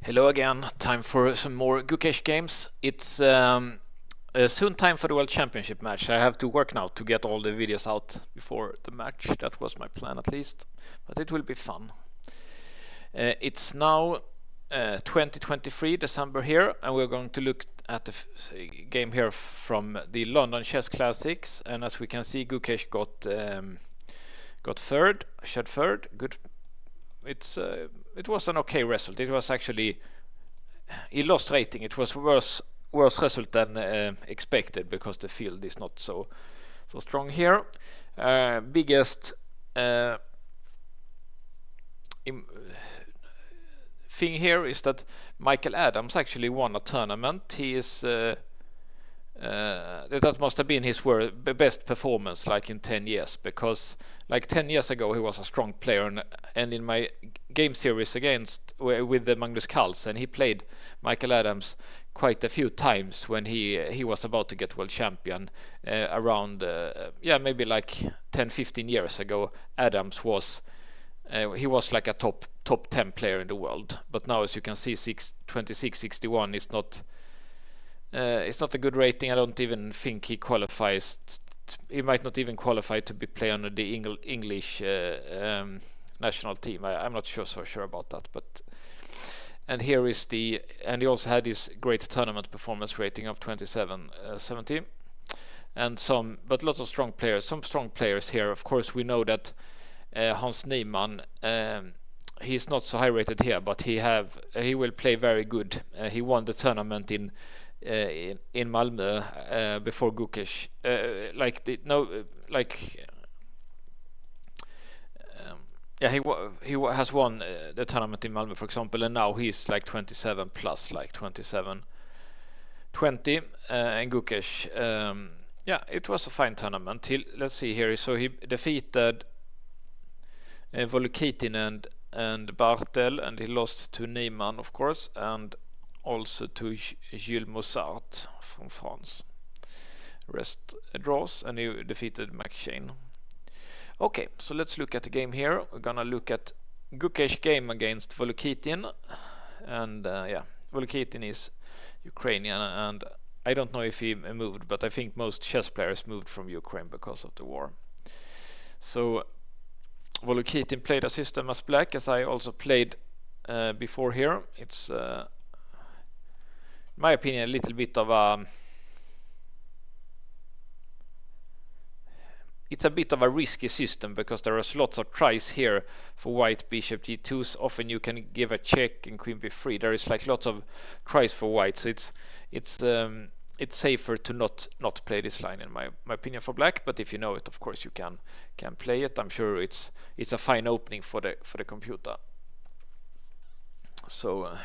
Hello again, time for some more Gukesh games. It's soon time for the World Championship match. I have to work now to get all the videos out before the match. That was my plan at least, but it will be fun. It's now 2023 December here, and we're going to look at the game here from the London Chess Classics. And as we can see, Gukesh got third, shed third. Good. It was an okay result. It was actually, he lost rating. It was worse result than expected because the field is not so strong here. Biggest thing here is that Michael Adams actually won a tournament. He is that must have been his best performance like in 10 years, because like 10 years ago he was a strong player, and in my game series with the Magnus Carlsen, he played Michael Adams quite a few times when he was about to get world champion around maybe like 10-15 years ago. Adams was he was like a top 10 player in the world, but now as you can see 26-61 is not it's not a good rating. I don't even think he qualifies. He might not even qualify to be play under the English national team. I'm not so sure about that. But and here is and he also had his great tournament performance rating of 27-70, and but lots of strong players. Some strong players here. Of course, we know that Hans Niemann. He's not so high rated here, but he will play very good. He won the tournament in Malmö before Gukesh. He has won the tournament in Malmö, for example, and now he's like 27 plus, like 27-20, and Gukesh. It was a fine tournament. Let's see here. So he defeated Volokitin and Bartel, and he lost to Niemann, of course, and also to Jules Mozart from France. Rest draws, and he defeated McShane. Okay, so let's look at the game here. We're gonna look at Gukesh game against Volokitin, and Volokitin is Ukrainian, and I don't know if he moved, but I think most chess players moved from Ukraine because of the war. So Volokitin played a system as black, as I also played before here. It's in my opinion, a little bit of a risky system, because there is lots of tries here for white bishop g2. Often you can give a check and queen b3. There is like lots of tries for white, so it's safer to not play this line in my opinion for black. But if you know it, of course you can play it. I'm sure it's a fine opening for the computer. So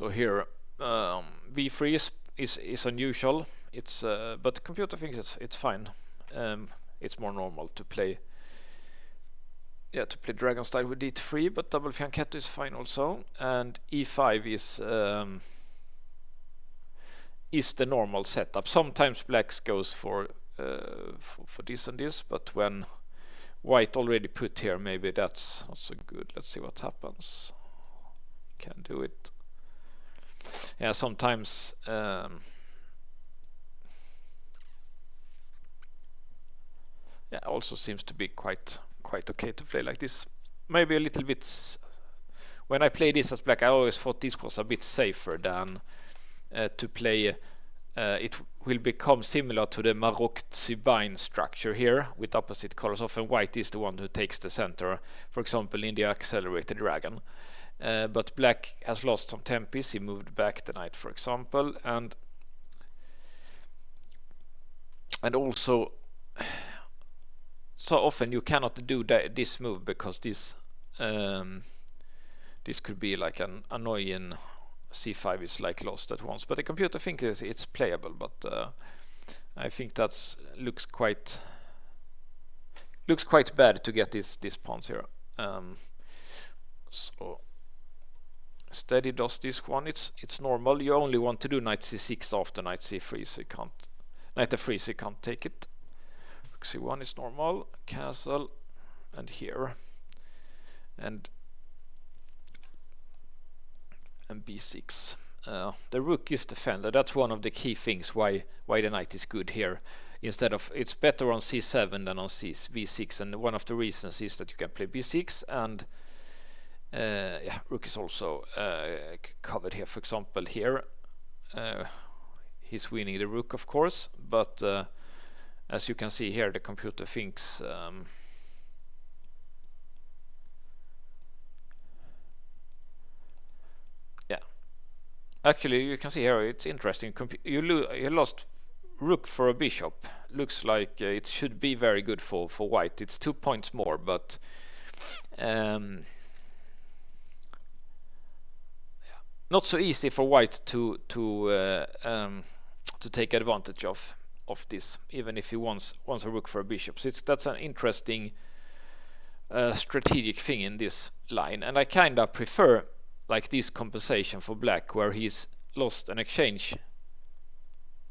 here v3 is unusual. But the computer thinks it's fine. It's more normal to play dragon style with d3, but double fianchetto is fine also. And e5 is the normal setup. Sometimes blacks goes for this and this, but when white already put here, maybe that's not so good. Let's see what happens. Can do it. Yeah, sometimes also seems to be quite okay to play like this. Maybe a little bit. When I play this as black, I always thought this was a bit safer than to play. It will become similar to the Maroc-Zubine structure here with opposite colors. Often white is the one who takes the center, for example in the accelerated dragon. But black has lost some tempis. He moved back the knight, for example, and also so often you cannot do this move, because this could be like an annoying c5 is like lost at once. But the computer thinks it's playable, but I think that looks quite bad to get this pawns here. So steady does this one. It's normal. You only want to do knight c6 after knight c3, so you can't knight f3, so you can't take it. Rook c1 is normal. Castle, and here, and and b6. The rook is defended. That's one of the key things why the knight is good here. Instead of, it's better on c7 than on b6, and one of the reasons is that you can play b6, and yeah, rook is also covered here. For example, here he's winning the rook, of course, but as you can see here, the computer thinks yeah. Actually, you can see here, it's interesting. You lost rook for a bishop. Looks like it should be very good for white. It's 2 points more, but not so easy for white to take advantage of this, even if he wants a rook for a bishop. So that's an interesting strategic thing in this line, and I kind of prefer like this compensation for black, where he's lost an exchange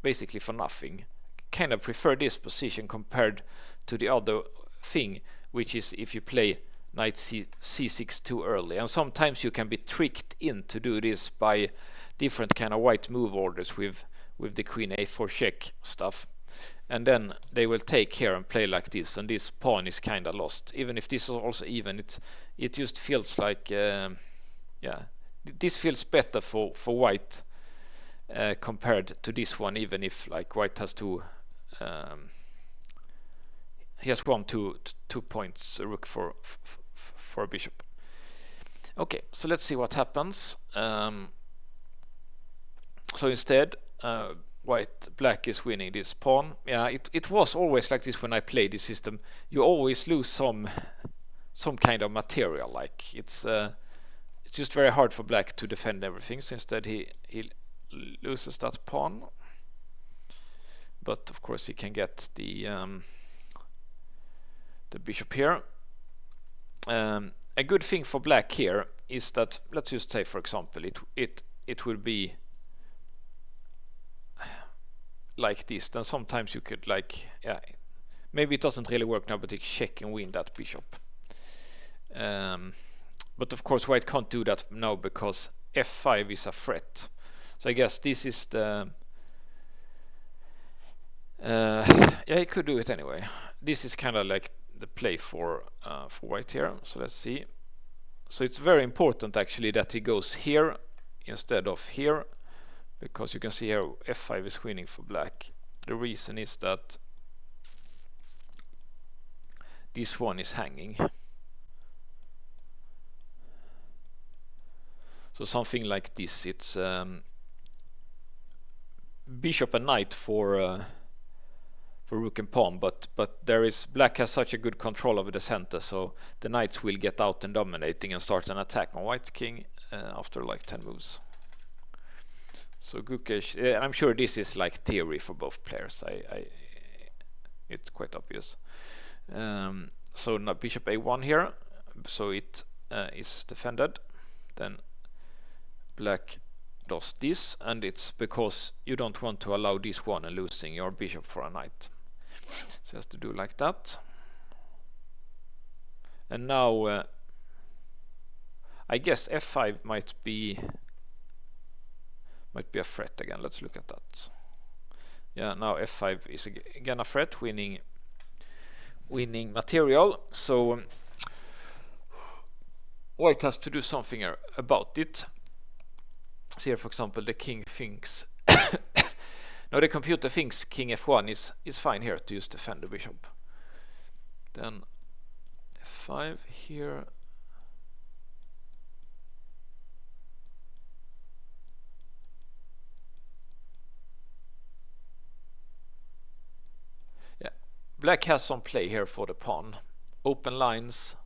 basically for nothing. Kind of prefer this position compared to the other thing, which is if you play knight c6 too early, and sometimes you can be tricked into do this by different kind of white move orders with the queen a4 check stuff, and then they will take here and play like this, and this pawn is kind of lost. Even if this is also even, it just feels like yeah, this feels better for white compared to this one, even if like white has to he has won 2 points a rook for a bishop. Okay, so let's see what happens. So instead black is winning this pawn. Yeah, it was always like this when I played this system. You always lose some kind of material. Like it's just very hard for black to defend everything. So instead he loses that pawn, but of course he can get the bishop here. A good thing for black here is that, let's just say for example it will be like this, then sometimes you could like, yeah, maybe it doesn't really work now, but you check and win that bishop. But of course white can't do that now because f5 is a threat. So I guess this is the yeah, he could do it anyway. This is kind of like the play for white here. So let's see. So it's very important actually that he goes here instead of here, because you can see here f5 is winning for black. The reason is that this one is hanging. So something like this, it's bishop and knight for rook and pawn, but there is, black has such a good control over the center, so the knights will get out and dominating and start an attack on white king after like 10 moves. So Gukesh, I'm sure this is like theory for both players. It's quite obvious. So now bishop a1 here, so it is defended. Then black does this, and it's because you don't want to allow this one and losing your bishop for a knight. So it has to do like that. And now I guess f5 might be a threat again. Let's look at that. Yeah, now f5 is again a threat, winning material. So white has to do something about it. So here, for example, the king thinks no, the computer thinks king f1 is fine here to just defend the bishop. Then f5 here. Yeah, black has some play here for the pawn. Open lines,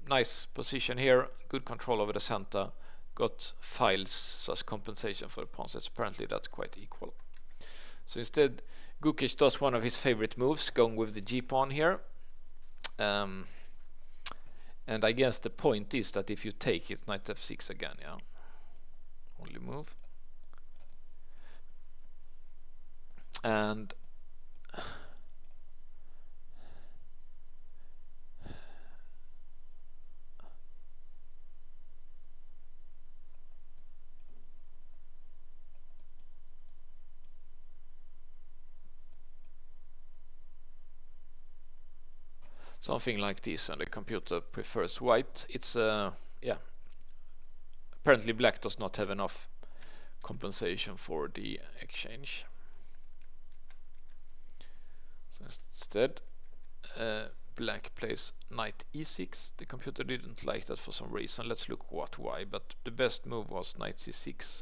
nice position here, good control over the center. Got files as compensation for the pawns. It's apparently that's quite equal. So instead, Gukesh does one of his favorite moves, going with the g pawn here. And I guess the point is that if you take it, knight f6 again, yeah. Only move. And something like this, and the computer prefers white. It's yeah, apparently black does not have enough compensation for the exchange. So instead, black plays knight e6. The computer didn't like that for some reason. Let's look why, but the best move was knight c6.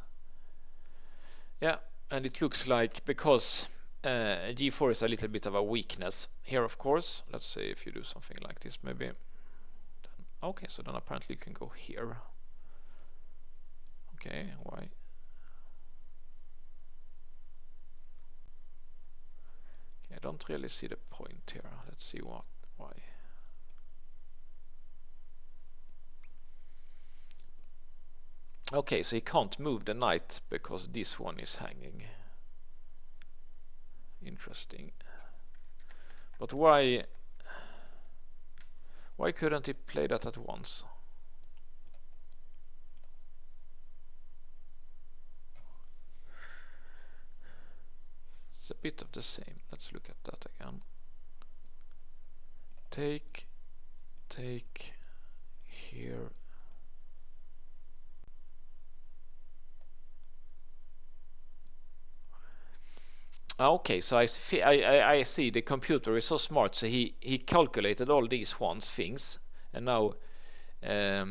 Yeah, and it looks like because g4 is a little bit of a weakness here, of course. Let's see if you do something like this, maybe. Okay, so then apparently you can go here. Okay, why? Okay, I don't really see the point here. Let's see why. Okay, so he can't move the knight because this one is hanging. Interesting. But why couldn't he play that at once? It's a bit of the same. Let's look at that again. Take here. Okay, so I see the computer is so smart, so he calculated all these things, and now yeah,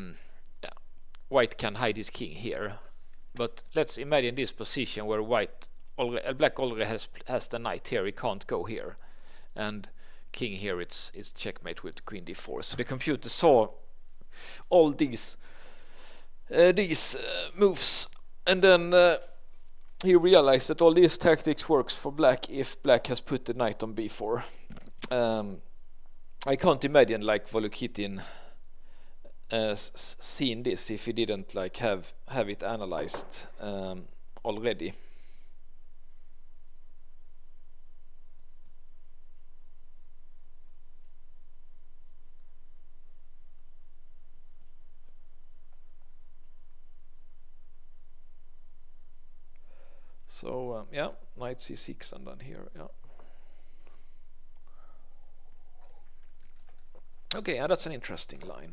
white can hide his king here. But let's imagine this position where black already has the knight here. He can't go here, and king here. It's checkmate with queen d4. So the computer saw all these moves, and then he realized that all these tactics works for black if black has put the knight on b4. I can't imagine like Volokitin seen this if he didn't like have it analyzed already. So yeah, knight c6 and then here, yeah. Okay, yeah, that's an interesting line.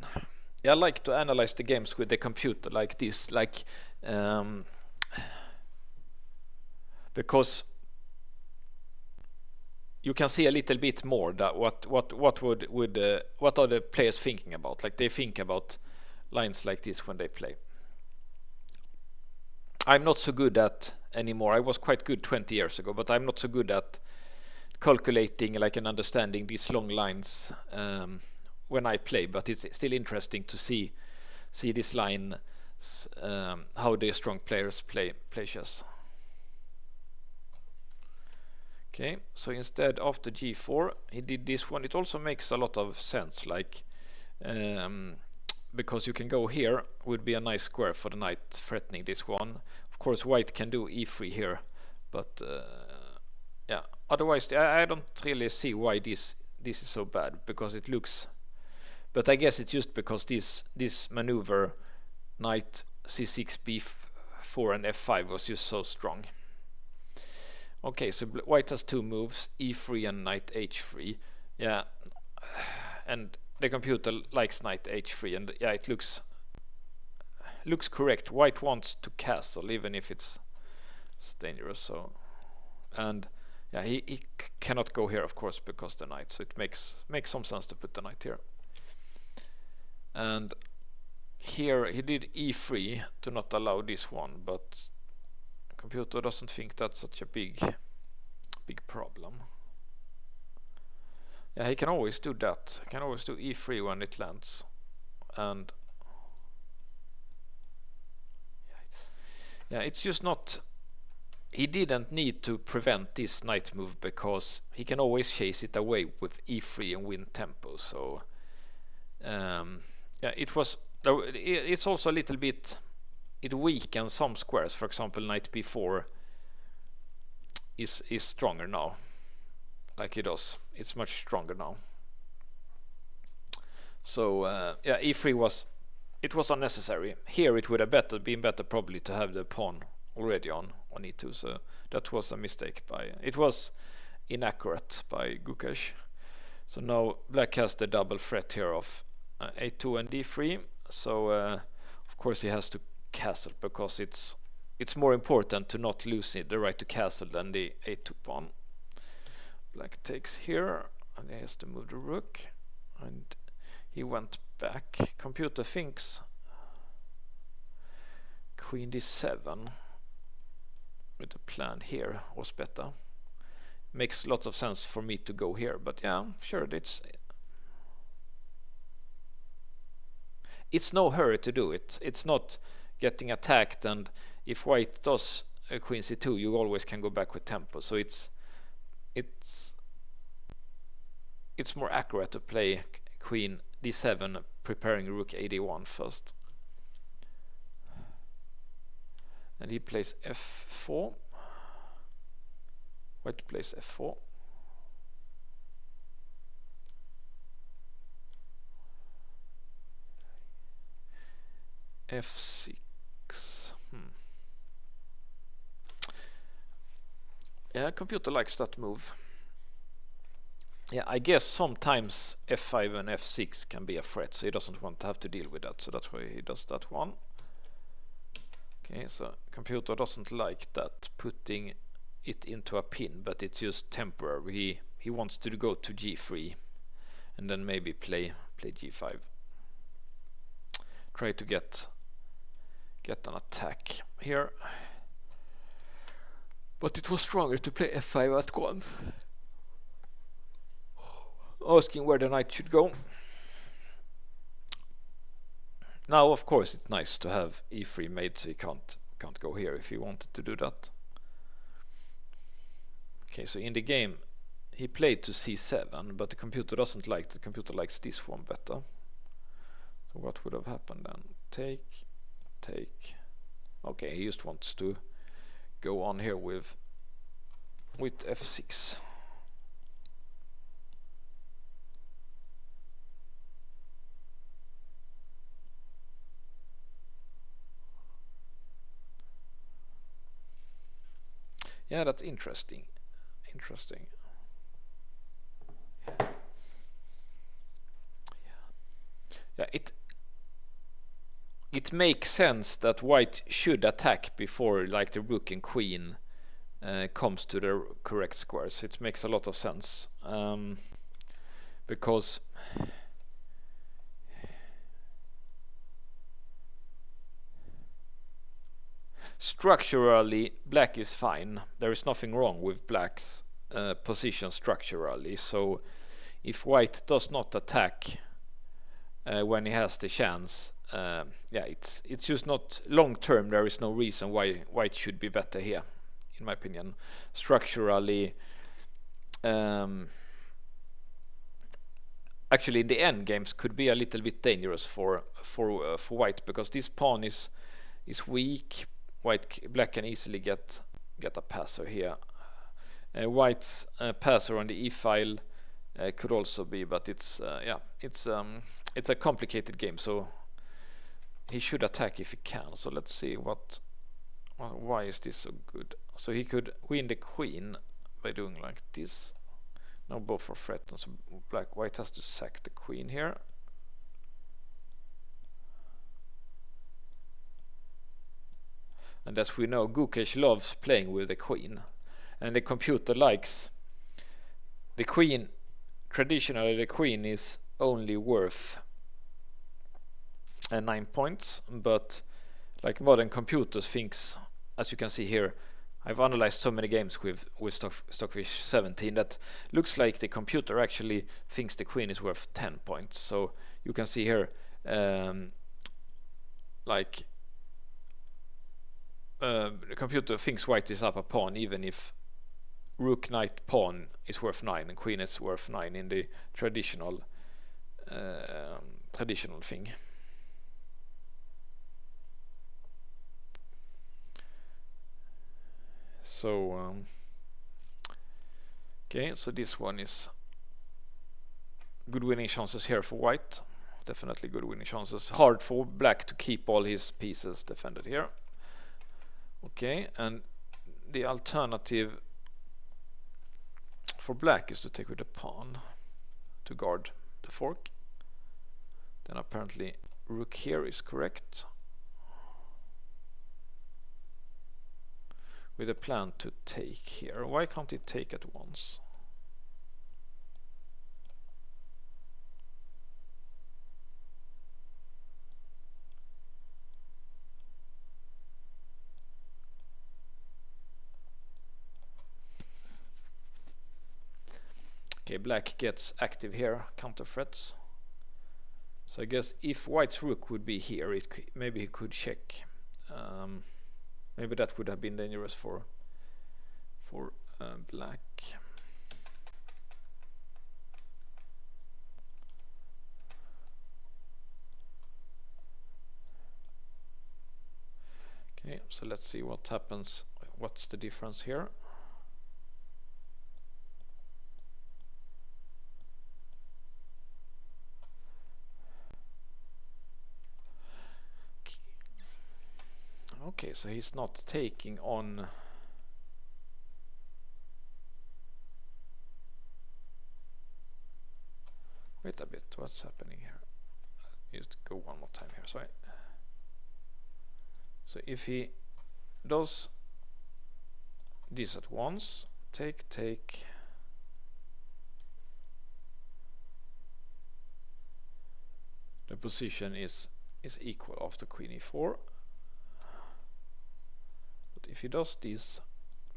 Yeah, I like to analyze the games with the computer like this, like because you can see a little bit more that what are the players thinking about. Like they think about lines like this when they play. I'm not so good at anymore. I was quite good 20 years ago, but I'm not so good at calculating like and understanding these long lines when I play. But it's still interesting to see this line, how the strong players play chess. Okay, so instead after g4 he did this one. It also makes a lot of sense, like because you can go here, would be a nice square for the knight threatening this one. Of course white can do e3 here, but yeah, otherwise I don't really see why this is so bad, because it looks, but I guess it's just because this maneuver knight c6 b4 and f5 was just so strong. Okay, so white has two moves, e3 and knight h3. Yeah, and the computer likes knight h3, and yeah, it looks correct. White wants to castle even if it's dangerous. So, and yeah, he cannot go here, of course, because the knight. So it makes some sense to put the knight here. And here he did e3 to not allow this one, but the computer doesn't think that's such a big problem. Yeah, he can always do that. He can always do e3 when it lands. And yeah, it's just not, he didn't need to prevent this knight move, because he can always chase it away with e3 and win tempo. So yeah, it's also a little bit, it weakens some squares. For example, knight b4 is stronger now, like it does. It's much stronger now. So yeah, e3 was unnecessary. Here it would have been better probably to have the pawn already on e2. So that was a mistake it was inaccurate by Gukesh. So now black has the double threat here of a2 and d3. So of course he has to castle, because it's more important to not lose the right to castle than the a2 pawn. Black takes here, and he has to move the rook, and he went back. Computer thinks queen d7 with the plan here was better. Makes lots of sense for me to go here, but yeah, sure, it's no hurry to do it. It's not getting attacked, and if white does queen c2, you always can go back with tempo. So it's more accurate to play queen d7, preparing rook ad1 first. And he plays f4. White plays f4. f6. Yeah, computer likes that move. Yeah, I guess sometimes f5 and f6 can be a threat, so he doesn't want to have to deal with that, so that's why he does that one. Okay, so computer doesn't like that, putting it into a pin, but it's just temporary. He wants to go to g3 and then maybe play g5. Try to get an attack here. But it was stronger to play f5 at once. Asking where the knight should go. Now of course it's nice to have e3 made, so he can't go here if he wanted to do that. Okay, so in the game he played to c7, but the computer doesn't like it. The computer likes this one better. So what would have happened then? Take. Okay, he just wants to go on here with f6. Yeah, that's interesting. Yeah, it makes sense that white should attack before, like, the rook and queen comes to the correct squares. It makes a lot of sense, because structurally black is fine. There is nothing wrong with black's position structurally. So if white does not attack when he has the chance, yeah, it's just not long term. There is no reason why white should be better here, in my opinion. Structurally, actually in the end games could be a little bit dangerous for white, because this pawn is weak. Black can easily get a passer here. White's passer on the e file could also be, but it's a complicated game, so he should attack if he can. So let's see why is this so good. So he could win the queen by doing like this. Now both are threatened, so white has to sack the queen here. And as we know, Gukesh loves playing with the queen, and the computer likes the queen. Traditionally the queen is only worth 9 points, but like modern computers thinks, as you can see here, I've analyzed so many games with Stockfish 17 that looks like the computer actually thinks the queen is worth 10 points. So you can see here, like the computer thinks white is up a pawn, even if rook knight pawn is worth 9 and queen is worth 9 in the traditional thing. So okay, so this one is good winning chances here for white. Definitely good winning chances. Hard for black to keep all his pieces defended here. Okay, and the alternative for black is to take with the pawn to guard the fork. Then apparently rook here is correct, with a plan to take here. Why can't it take at once? Okay, black gets active here, counter threats. So I guess if white's rook would be here, maybe he could check. Maybe that would have been dangerous for black. Okay, so let's see what happens. What's the difference here? Okay, so he's not taking on. Wait a bit, what's happening here? Just go one more time here, sorry. So if he does this at once, take, the position is equal after queen e4. But if he does this,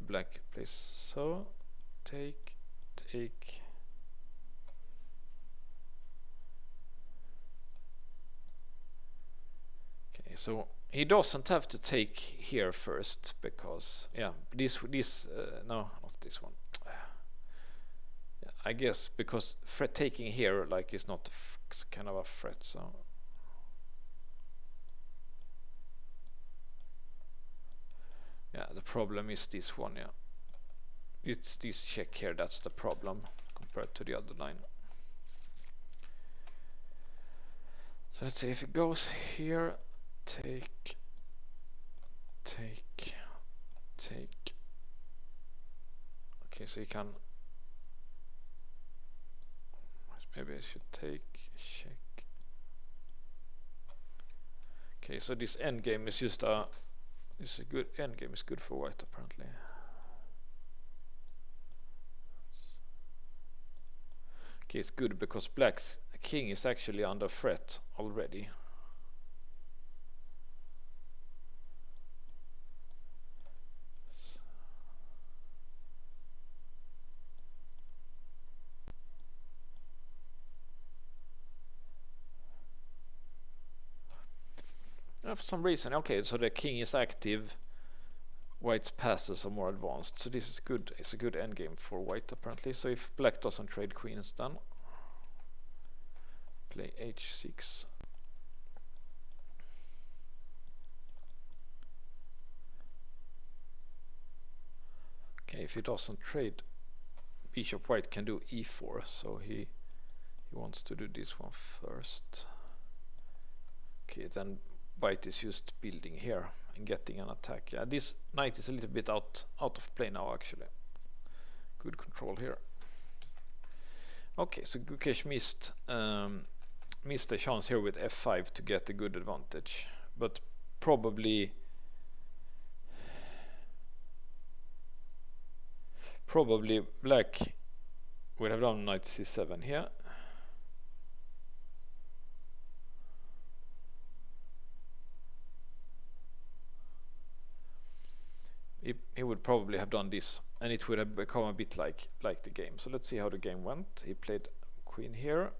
black plays so, take. Okay, so he doesn't have to take here first, because yeah, no, not this one. Yeah, I guess because threat taking here like is not kind of a threat, so yeah, the problem is this one. Yeah, it's this check here that's the problem compared to the other line. So let's see if it goes here. Take. Okay, so you can. Maybe I should take, check. Okay, so this endgame is just a. This is a good endgame. Is good for white apparently. Okay, it's good because black's king is actually under threat already. For some reason, okay, so the king is active, white's passes are more advanced, so this is good. It's a good endgame for white apparently. So if black doesn't trade queens, then play h6. Okay, if he doesn't trade, bishop white can do e4, so he wants to do this one first. Okay, then white is just building here and getting an attack. Yeah, this knight is a little bit out of play now actually. Good control here. Okay, so Gukesh missed a chance here with f5 to get a good advantage, but probably black would have done knight c7 here. He would probably have done this, and it would have become a bit like the game. So let's see how the game went. He played queen here.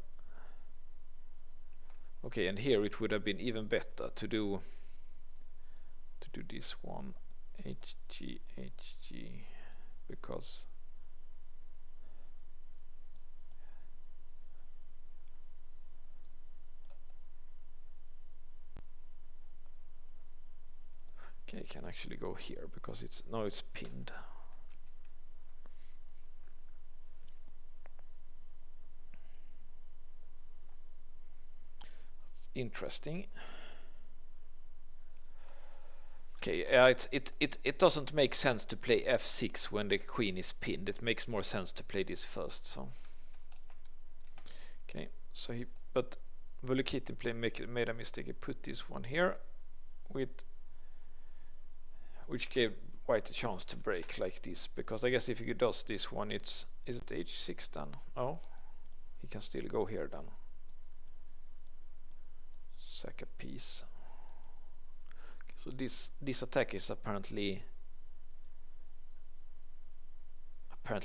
Okay, and here it would have been even better to do this one, hg, because okay, I can actually go here because it's pinned. That's interesting. Okay, it doesn't make sense to play f6 when the queen is pinned. It makes more sense to play this first. So So but Volokitin made a mistake. He put this one here, which gave White a chance to break like this. Because I guess if he does this one, is it h6 then? No, he can still go here then. Sack a piece. Okay, so this attack is apparently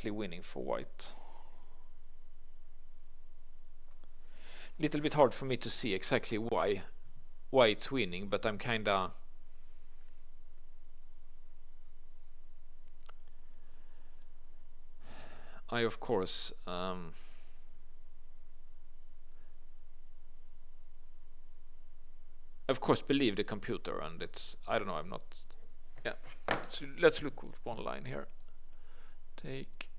winning for White. Little bit hard for me to see exactly why it's winning, but I'm kinda I of course believe the computer, and it's, I don't know, I'm not, yeah. Let's look at one line here. Take.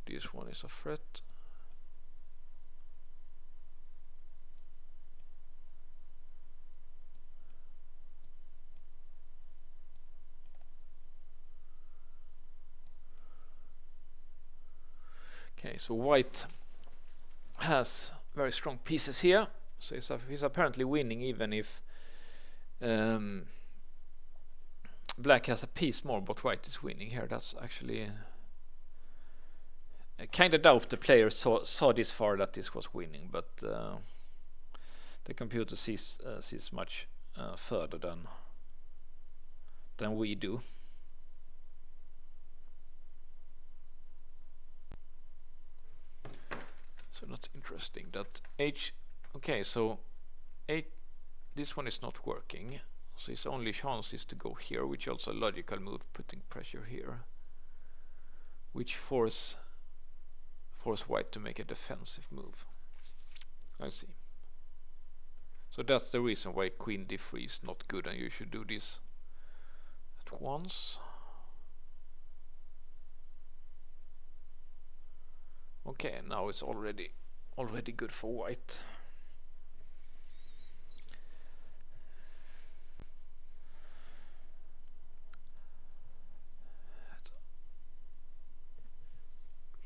This one is a threat. Okay, so White has very strong pieces here, so he's apparently winning, even if Black has a piece more, but White is winning here. That's actually, I kind of doubt the player saw this far that this was winning, but the computer sees much further than we do. So that's interesting. That okay, so this one is not working. So his only chance is to go here, which also a logical move, putting pressure here, which force White to make a defensive move. I see. So that's the reason why Queen d3 is not good, and you should do this at once. Okay, now it's already good for White.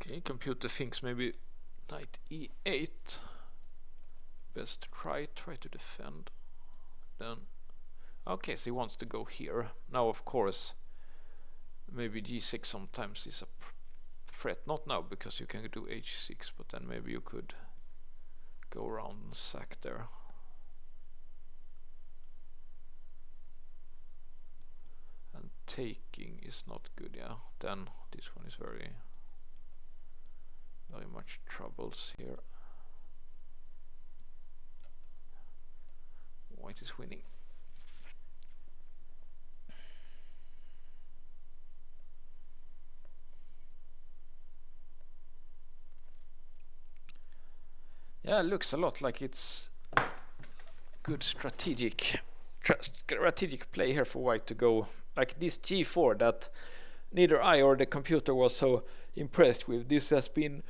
Okay, computer thinks maybe knight e8. Best try to defend. Then, okay, so he wants to go here. Now, of course, maybe g6 sometimes is a threat. Not now, because you can do h6, but then maybe you could go around and sack there. And taking is not good, yeah. Then this one is very much troubles here. White is winning. Yeah, it looks a lot like it's good strategic play here for White to go like this g4 that neither I or the computer was so impressed with. This has been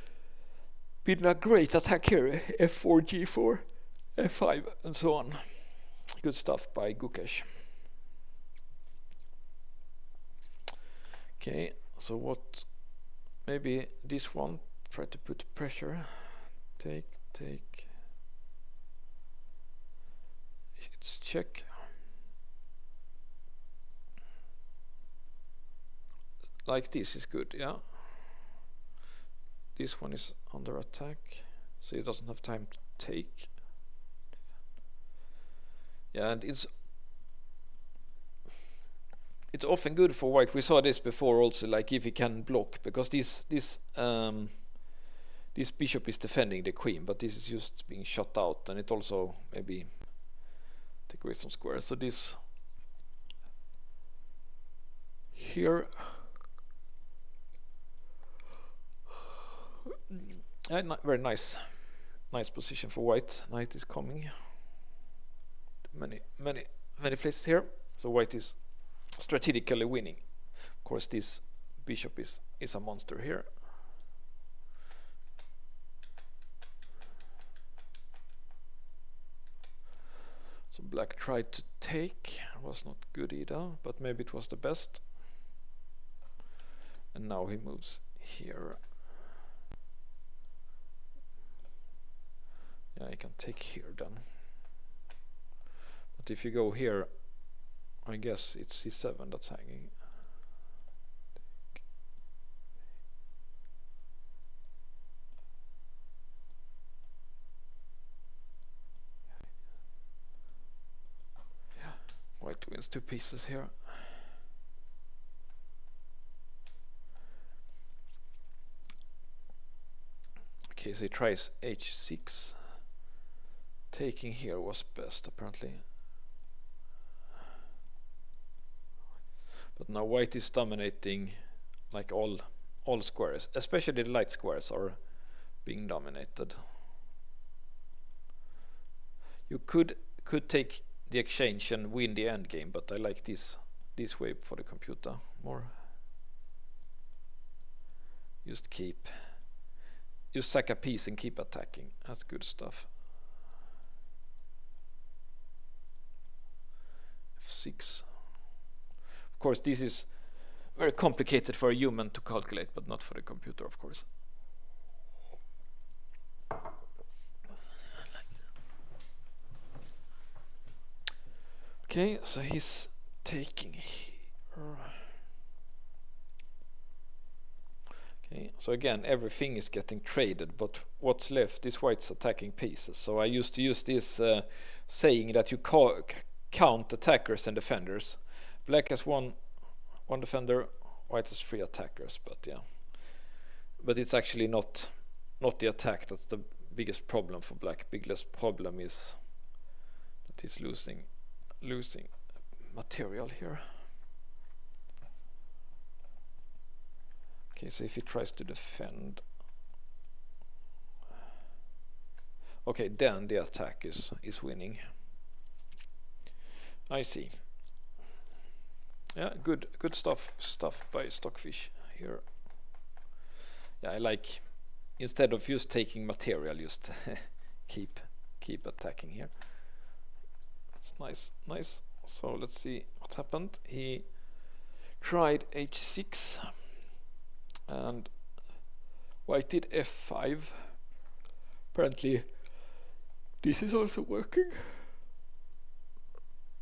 a great attack here. f4, g4, f5, and so on. Good stuff by Gukesh. Okay, so what? Maybe this one. Try to put pressure. Take. It's check. Like this is good, yeah. This one is under attack, so he doesn't have time to take. Yeah, and it's often good for White. We saw this before also, like if he can block, because this bishop is defending the queen, but this is just being shot out, and it also maybe take away some squares. So this here, very nice position for White. Knight is coming. Many places here. So White is strategically winning. Of course, this bishop is a monster here. So Black tried to take, was not good either, but maybe it was the best. And now he moves here. Yeah, he can take here then. But if you go here, I guess it's c7 that's hanging. Yeah, white wins 2 pieces here. Okay, so he tries h6. Taking here was best apparently. But now white is dominating like all squares, especially the light squares are being dominated. You could take the exchange and win the endgame, but I like this way for the computer more. Just sack a piece and keep attacking. That's good stuff. f6. Of course, this is very complicated for a human to calculate, but not for the computer, of course. Okay, so he's taking here. Okay, so again, everything is getting traded, but what's left is white's attacking pieces. So I used to use this saying that you count attackers and defenders. Black has one defender, white has 3 attackers, but yeah. But it's actually not the attack that's the biggest problem for black. Biggest problem is that he's losing material here. Okay, so if he tries to defend, okay, then the attack is winning. I see. Yeah, good stuff by Stockfish here. Yeah, I like, instead of just taking material, just keep attacking here. That's nice. So let's see what happened. He tried h6 and white did f5. Apparently this is also working.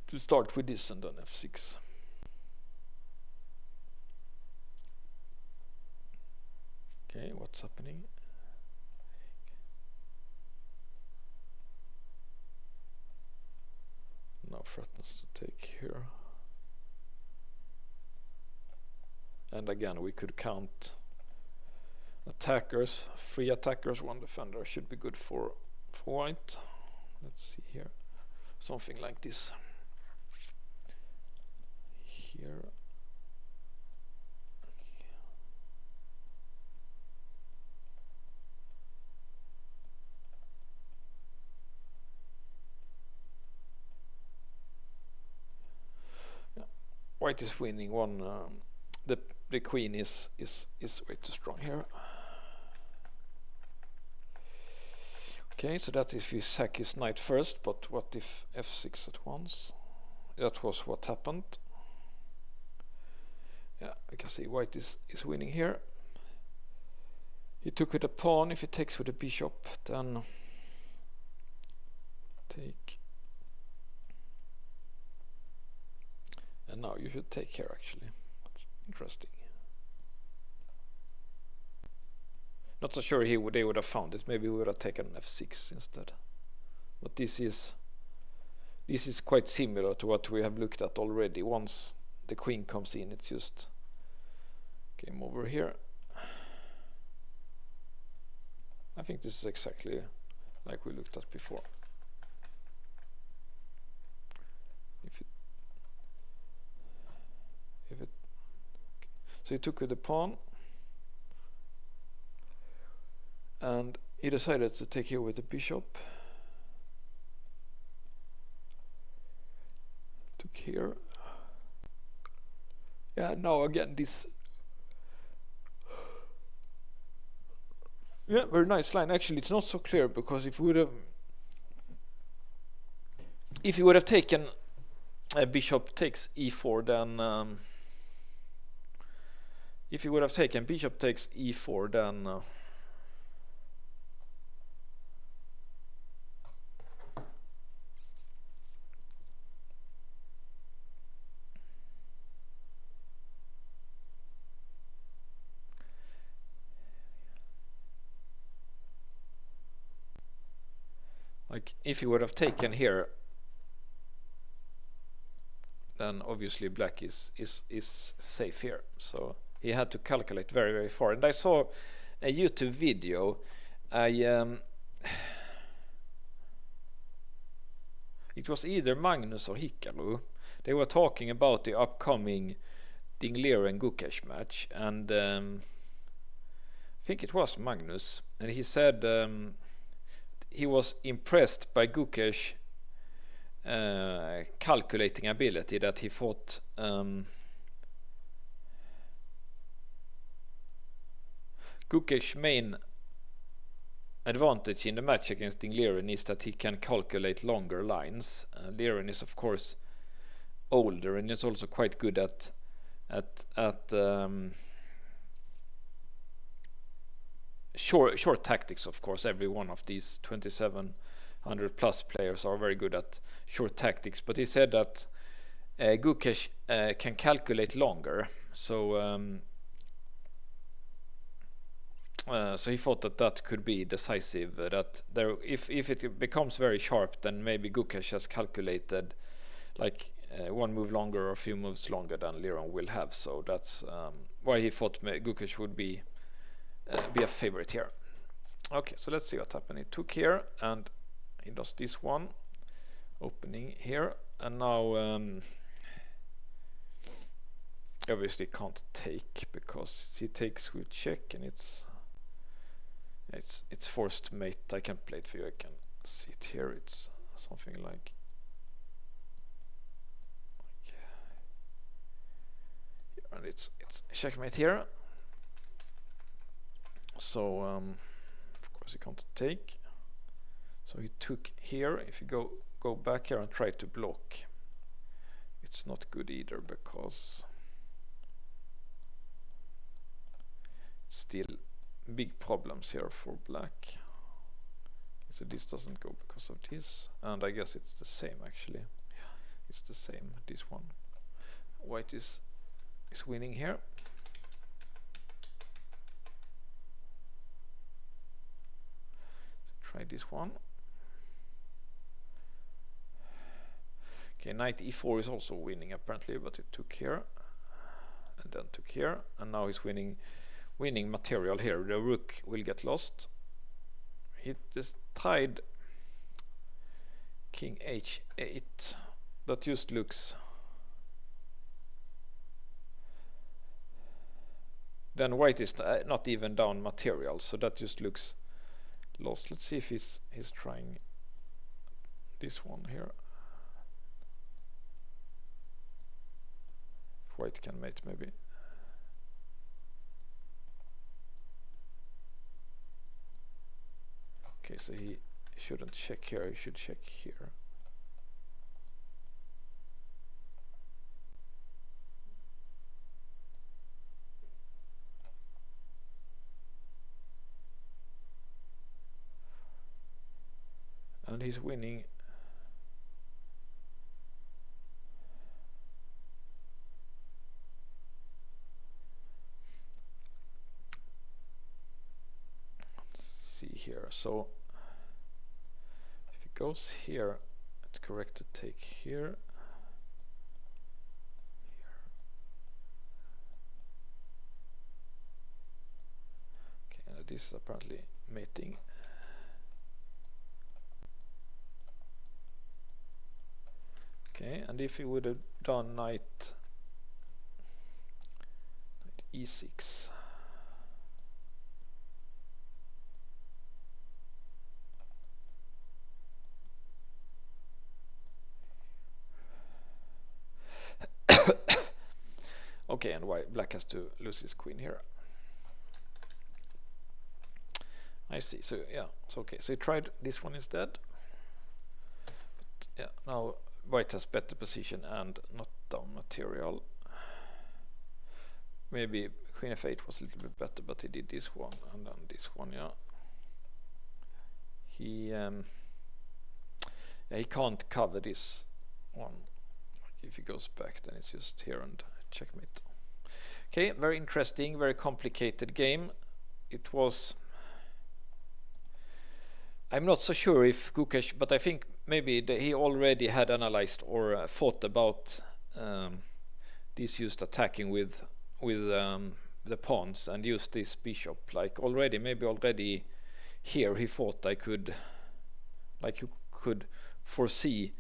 To start with this and then f6. Okay, what's happening? Now threatens to take here. And again, we could count attackers. 3 attackers, 1 defender should be good for white. Let's see here. Something like this. Here. White is winning one. The queen is way too strong here. Okay, so that if we sack his knight first, but what if f6 at once? That was what happened. Yeah, we can see white is winning here. He took with the pawn. If he takes with the bishop, then take. And now you should take here actually. That's interesting. Not so sure they would have found it. Maybe we would have taken f6 instead. But this is quite similar to what we have looked at already. Once the queen comes in, it's just game over here. I think this is exactly like we looked at before. So he took with the pawn, and he decided to take here with the bishop. Took here. Yeah, now again this. Yeah, very nice line. Actually, it's not so clear because if he would have taken bishop takes e4, then if he would have taken bishop takes e4, then like if he would have taken here, then obviously black is safe here. So he had to calculate very, very far. And I saw a YouTube video. It was either Magnus or Hikaru. They were talking about the upcoming Liren Gukesh match, and I think it was Magnus, and he said he was impressed by Gukesh calculating ability, that he thought Gukesh's main advantage in the match against Liren is that he can calculate longer lines. Liren is of course older, and is also quite good at short tactics. Of course, every one of these 2700 plus players are very good at short tactics, but he said that Gukesh can calculate longer, so so he thought that could be decisive, that there, if it becomes very sharp, then maybe Gukesh has calculated like one move longer or a few moves longer than Liren will have. So that's why he thought Gukesh would be a favorite here. Okay, so let's see what happened. He took here and he does this one, opening here, and now obviously can't take because he takes with check, and it's forced mate. I can play it for you. I can see it here. It's something like and it's checkmate here. So of course he can't take. So he took here. If you go back here and try to block, it's not good either, because it's still big problems here for black. So this doesn't go because of this, and I guess it's the same actually. Yeah, it's the same, this one. White is winning here. So try this one. Okay, knight e4 is also winning apparently, but it took here and then took here, and now he's winning material here. The rook will get lost. He just tied king h8. That just looks, then white is not even down material, so that just looks lost. Let's see if he's trying this one here. White can mate maybe. Okay, so he shouldn't check here, he should check here. And he's winning. See here, so if it goes here, it's correct to take here. Okay, and this is apparently mating. Okay, and if he would have done knight e6. Okay, and black has to lose his queen here. I see. So yeah, it's okay. So he tried this one instead. But yeah, now white has better position and not down material. Maybe queen f8 was a little bit better, but he did this one and then this one. Yeah, he can't cover this one. If he goes back, then it's just here and checkmate. Okay, very interesting, very complicated game. It was. I'm not so sure if Gukesh, but I think maybe he already had analyzed or thought about this used attacking with the pawns and used this bishop. Like already here he thought I could, like you could foresee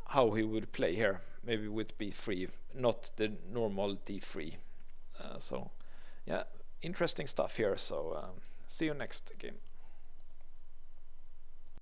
how he would play here, maybe with b3, not the normal d3. So yeah, interesting stuff here. So see you next game.